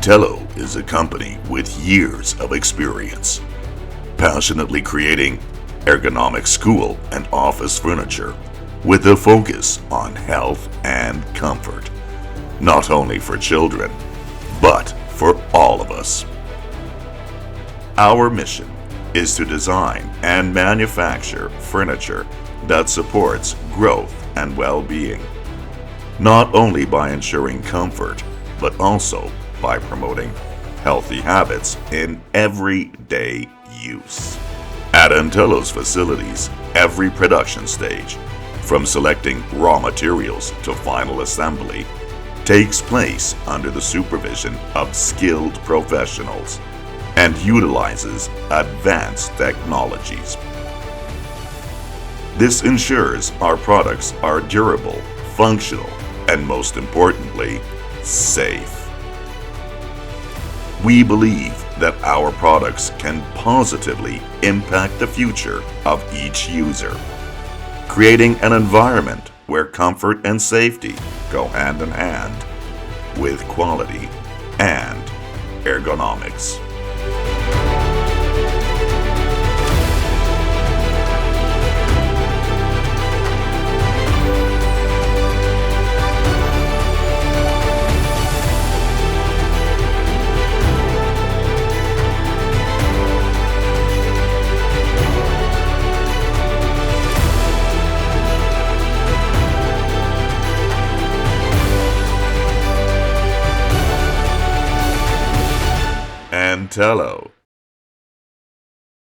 Entelo is a company with years of experience, passionately creating ergonomic school and office furniture with a focus on health and comfort, not only for children, but for all of us. Our mission is to design and manufacture furniture that supports growth and well-being, not only by ensuring comfort, but also by promoting healthy habits in everyday use. At Entelo's facilities, every production stage, from selecting raw materials to final assembly, takes place under the supervision of skilled professionals and utilizes advanced technologies. This ensures our products are durable, functional, and most importantly, safe. We believe that our products can positively impact the future of each user, creating an environment where comfort and safety go hand in hand with quality and ergonomics. Entelo.